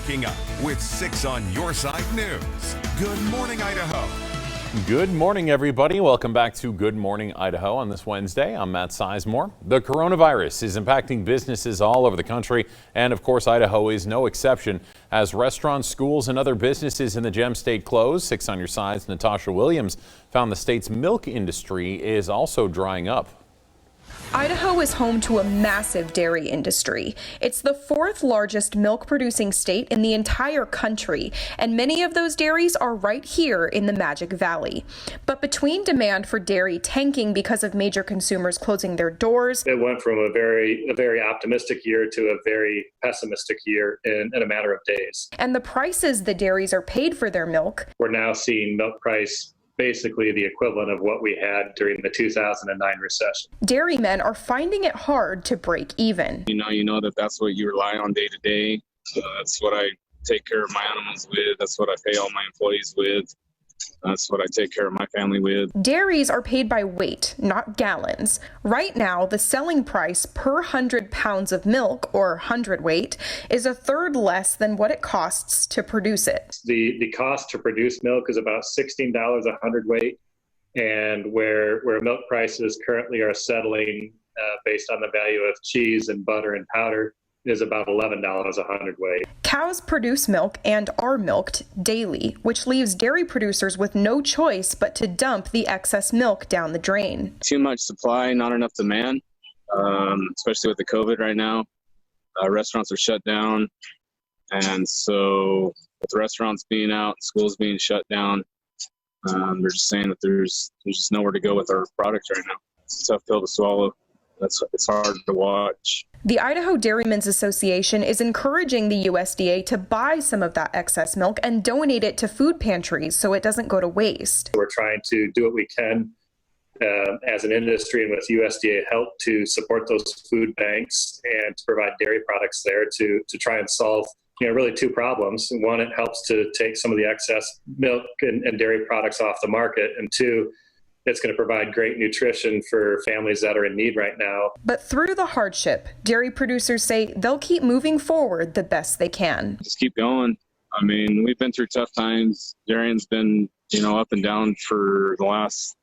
waking up with 6 on Your Side News. Good morning, Idaho. Good morning, everybody. Welcome back to Good Morning Idaho on this Wednesday. I'm Matt Sizemore. The coronavirus is impacting businesses all over the country, and of course, Idaho is no exception. As restaurants, schools, and other businesses in the Gem State close, 6 on Your Side's Natasha Williams found the state's milk industry is also drying up. Idaho is home to a massive dairy industry. It's the 4th largest milk producing state in the entire country, and many of those dairies are right here in the Magic Valley. But between demand for dairy tanking because of major consumers closing their doors, it went from a very optimistic year to a very pessimistic year in a matter of days. And the prices the dairies are paid for their milk, we're now seeing milk price basically the equivalent of what we had during the 2009 recession. Dairymen are finding it hard to break even. You know that's what you rely on day to day. That's what I take care of my animals with. That's what I pay all my employees with. That's what I take care of my family with. Dairies are paid by weight, not gallons. Right now, the selling price per 100 pounds of milk, or hundredweight, is a third less than what it costs to produce it. The cost to produce milk is about $16 a hundredweight, and where milk prices currently are settling based on the value of cheese and butter and powder is about $11 a hundredweight. Cows produce milk and are milked daily, which leaves dairy producers with no choice but to dump the excess milk down the drain. Too much supply, not enough demand, especially with the COVID right now. Restaurants are shut down, and so with restaurants being out, schools being shut down, they're just saying that there's just nowhere to go with our products right now. It's a tough pill to swallow. It's hard to watch. The Idaho Dairymen's Association is encouraging the USDA to buy some of that excess milk and donate it to food pantries so it doesn't go to waste. We're trying to do what we can as an industry and with USDA help to support those food banks and to provide dairy products there to try and solve really 2 problems. One, it helps to take some of the excess milk and dairy products off the market, and 2, it's going to provide great nutrition for families that are in need right now. But through the hardship, dairy producers say they'll keep moving forward the best they can. Just keep going. I mean, we've been through tough times. Dairying's been, up and down for the last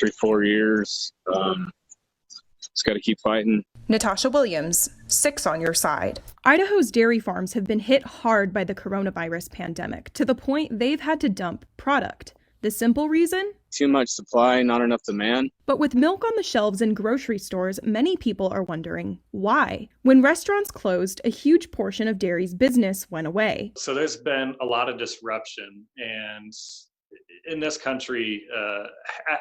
3-4 years. Just got to keep fighting. Natasha Williams, 6 on Your Side. Idaho's dairy farms have been hit hard by the coronavirus pandemic to the point they've had to dump product. The simple reason? Too much supply, not enough demand. But with milk on the shelves in grocery stores, many people are wondering why. When restaurants closed, a huge portion of dairy's business went away. So there's been a lot of disruption, and in this country,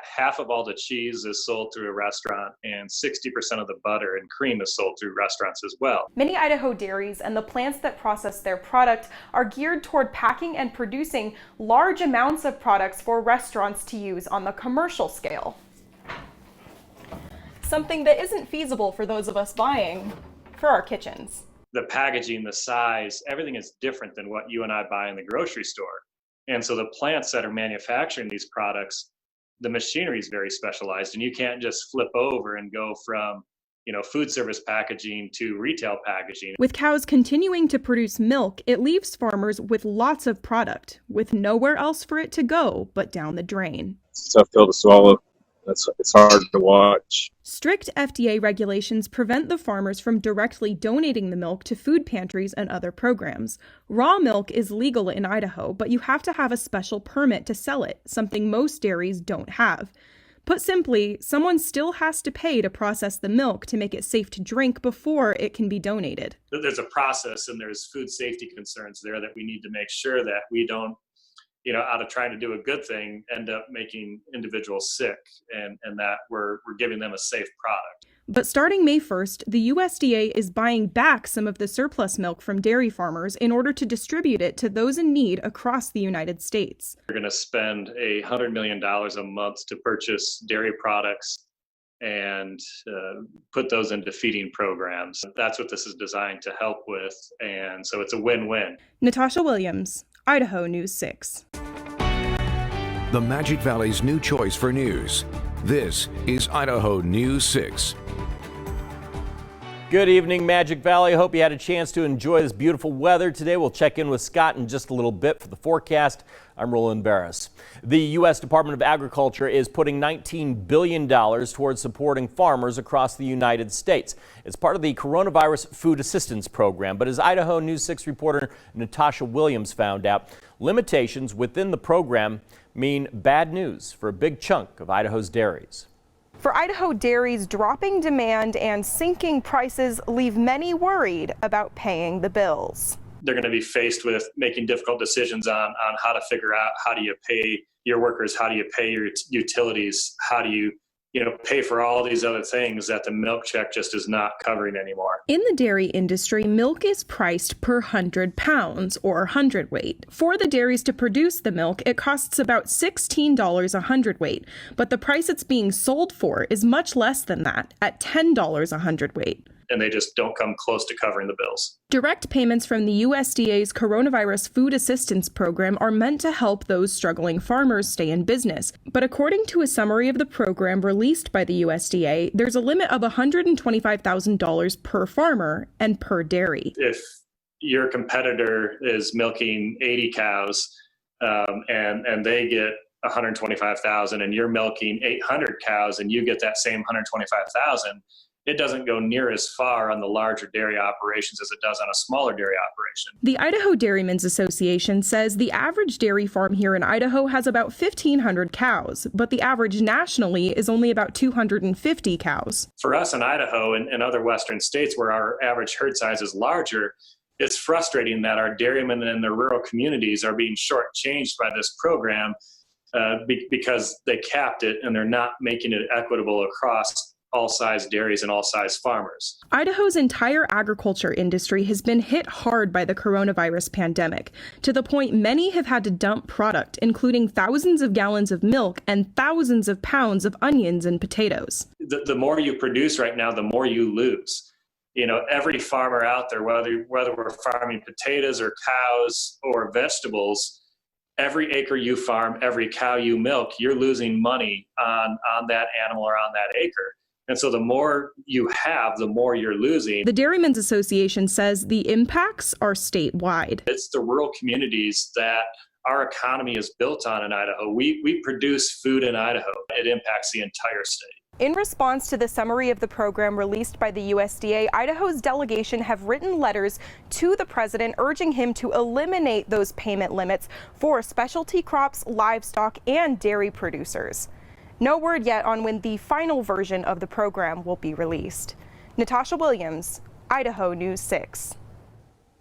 half of all the cheese is sold through a restaurant, and 60% of the butter and cream is sold through restaurants as well. Many Idaho dairies and the plants that process their product are geared toward packing and producing large amounts of products for restaurants to use on the commercial scale. Something that isn't feasible for those of us buying for our kitchens. The packaging, the size, everything is different than what you and I buy in the grocery store. And so the plants that are manufacturing these products, the machinery is very specialized, and you can't just flip over and go from, food service packaging to retail packaging. With cows continuing to produce milk, it leaves farmers with lots of product, with nowhere else for it to go but down the drain. It's a tough pill to swallow. It's hard to watch. Strict FDA regulations prevent the farmers from directly donating the milk to food pantries and other programs. Raw milk is legal in Idaho, but you have to have a special permit to sell it, something most dairies don't have. Put simply, someone still has to pay to process the milk to make it safe to drink before it can be donated. There's a process, and there's food safety concerns there that we need to make sure that we don't, out of trying to do a good thing, end up making individuals sick, and that we're giving them a safe product. But starting May 1st, the USDA is buying back some of the surplus milk from dairy farmers in order to distribute it to those in need across the United States. We're going to spend $100 million a month to purchase dairy products and put those into feeding programs. That's what this is designed to help with, and so it's a win-win. Natasha Williams, Idaho News 6. The Magic Valley's new choice for news. This is Idaho News 6. Good evening, Magic Valley. I hope you had a chance to enjoy this beautiful weather today. We'll check in with Scott in just a little bit for the forecast. I'm Roland Barris. The U.S. Department of Agriculture is putting $19 billion towards supporting farmers across the United States. It's part of the Coronavirus Food Assistance Program. But as Idaho News 6 reporter Natasha Williams found out, limitations within the program mean bad news for a big chunk of Idaho's dairies. For Idaho dairies, dropping demand and sinking prices leave many worried about paying the bills. They're going to be faced with making difficult decisions on how to figure out how do you pay your workers, how do you pay your utilities, how do you pay for all these other things that the milk check just is not covering anymore. In the dairy industry, milk is priced per 100 pounds or hundredweight. For the dairies to produce the milk, it costs about $16 a hundredweight, but the price it's being sold for is much less than that, at $10 a hundredweight. And they just don't come close to covering the bills. Direct payments from the USDA's Coronavirus Food Assistance Program are meant to help those struggling farmers stay in business. But according to a summary of the program released by the USDA, there's a limit of $125,000 per farmer and per dairy. If your competitor is milking 80 cows and they get 125,000 and you're milking 800 cows and you get that same 125,000, it doesn't go near as far on the larger dairy operations as it does on a smaller dairy operation. The Idaho Dairymen's Association says the average dairy farm here in Idaho has about 1,500 cows, but the average nationally is only about 250 cows. For us in Idaho and other western states where our average herd size is larger, it's frustrating that our dairymen in the rural communities are being shortchanged by this program because they capped it and they're not making it equitable across all size dairies and all size farmers. Idaho's entire agriculture industry has been hit hard by the coronavirus pandemic, to the point many have had to dump product, including thousands of gallons of milk and thousands of pounds of onions and potatoes. The more you produce right now, the more you lose. Every farmer out there, whether we're farming potatoes or cows or vegetables, every acre you farm, every cow you milk, you're losing money on that animal or on that acre. And so the more you have, the more you're losing. The Dairymen's Association says the impacts are statewide. It's the rural communities that our economy is built on in Idaho. We produce food in Idaho. It impacts the entire state. In response to the summary of the program released by the USDA, Idaho's delegation have written letters to the president urging him to eliminate those payment limits for specialty crops, livestock, and dairy producers. No word yet on when the final version of the program will be released. Natasha Williams, Idaho News 6.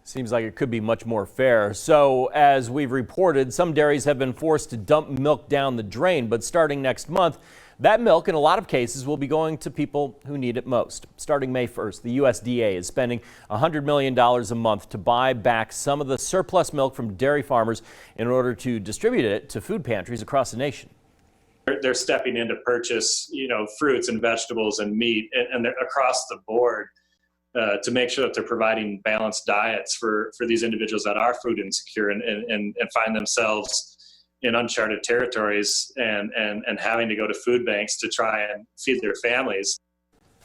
Seems like it could be much more fair. So, as we've reported, some dairies have been forced to dump milk down the drain, but starting next month, that milk, in a lot of cases, will be going to people who need it most. Starting May 1st, the USDA is spending $100 million a month to buy back some of the surplus milk from dairy farmers in order to distribute it to food pantries across the nation. They're stepping in to purchase, fruits and vegetables and meat and they're across the board to make sure that they're providing balanced diets for these individuals that are food insecure and find themselves in uncharted territories and having to go to food banks to try and feed their families.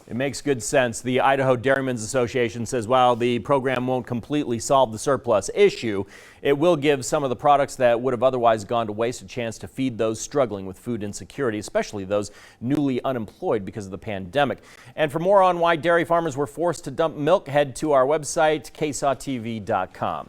It makes good sense. The Idaho Dairymen's Association says while the program won't completely solve the surplus issue, it will give some of the products that would have otherwise gone to waste a chance to feed those struggling with food insecurity, especially those newly unemployed because of the pandemic. And for more on why dairy farmers were forced to dump milk, head to our website, ksawtv.com.